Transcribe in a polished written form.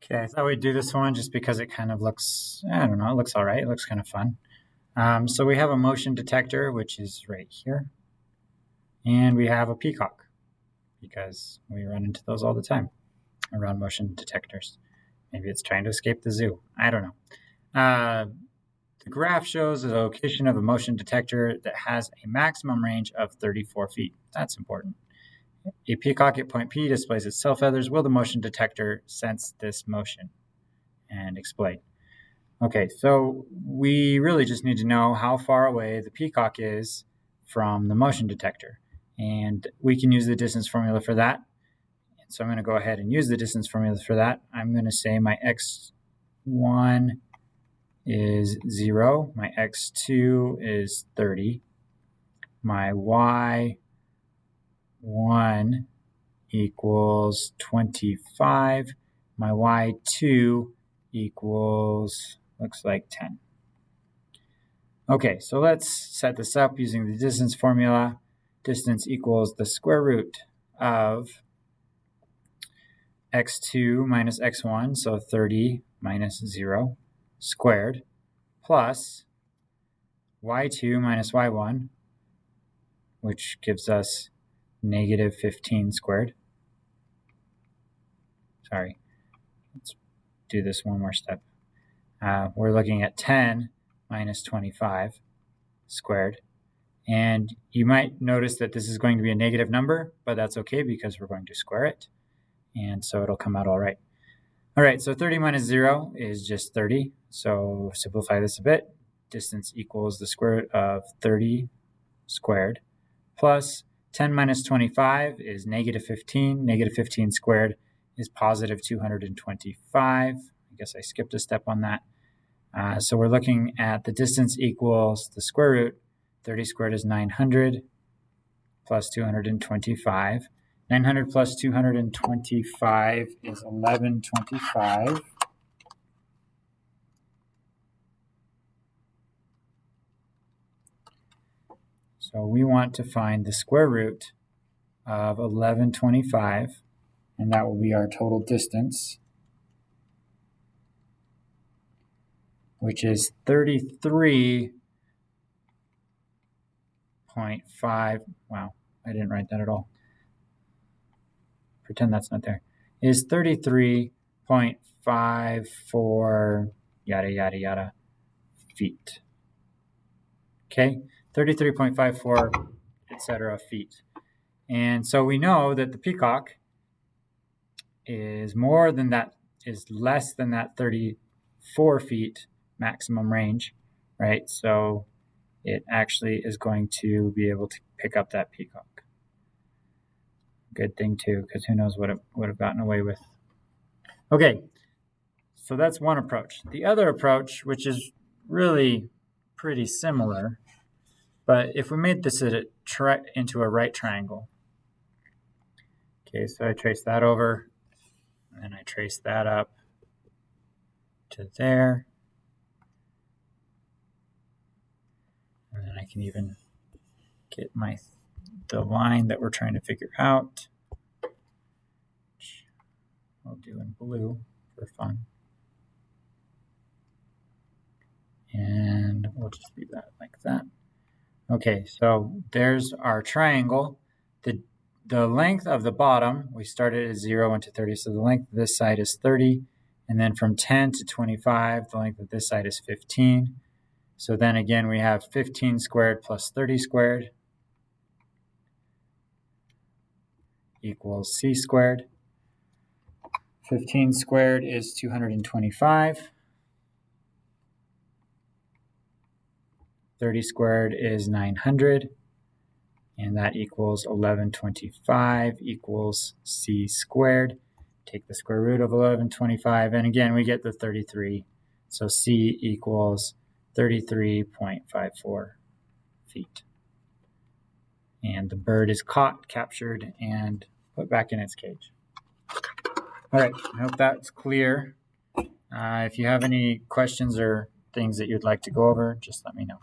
Okay, I thought we'd do this one just because it kind of looks, I don't know, it looks all right. It looks kind of fun. So we have a motion detector, which is right here. And we have a peacock because we run into those all the time around motion detectors. Maybe it's trying to escape the zoo. I don't know. The graph shows the location of a motion detector that has a maximum range of 34 feet. That's important. A peacock at point P displays its tail feathers. Will the motion detector sense this motion? And explain. Okay, so we really just need to know how far away the peacock is from the motion detector. And we can use the distance formula for that. So I'm going to go ahead and use the distance formula for that. I'm going to say my x1 is 0, my x2 is 30, my y1 equals 25, my y2 equals, looks like 10. Okay, so let's set this up using the distance formula. Distance equals the square root of x2 minus x1, so 30 minus 0 squared, plus y2 minus y1, which gives us negative 15 squared. Sorry, let's do this one more step. We're looking at 10 minus 25 squared. And you might notice that this is going to be a negative number, but that's okay because we're going to square it. And so it'll come out all right. All right, so 30 minus 0 is just 30. So simplify this a bit. Distance equals the square root of 30 squared plus 10 minus 25 is negative 15. Negative 15 squared is positive 225. I guess I skipped a step on that. So we're looking at the distance equals the square root. 30 squared is 900 plus 225. 900 plus 225 is 1125. So we want to find the square root of 1125, and that will be our total distance, which is 33.5. Wow, I didn't write that at all. Pretend that's not there. Is 33.54 yada yada yada feet. Okay, 33.54 etc. feet. And so we know that the peacock is less than that 34 feet maximum range, right? So it actually is going to be able to pick up that peacock. Good thing too, because who knows what it would have gotten away with. Okay, so that's one approach. The other approach, which is really pretty similar, but if we made this into a right triangle. Okay, so I trace that over, and then I trace that up to there. And then I can even get the line that we're trying to figure out. Which I'll do in blue for fun. And we'll just leave that like that. Okay, so there's our triangle. The length of the bottom, we started at 0, went to 30, so the length of this side is 30. And then from 10 to 25, the length of this side is 15. So then again, we have 15 squared plus 30 squared equals c squared. 15 squared is 225. 30 squared is 900. And that equals 1125 equals c squared. Take the square root of 1125. And again, we get the 33. So c equals 33.54 feet. And the bird is caught, captured, and put back in its cage. All right, I hope that's clear. If you have any questions or things that you'd like to go over, just let me know.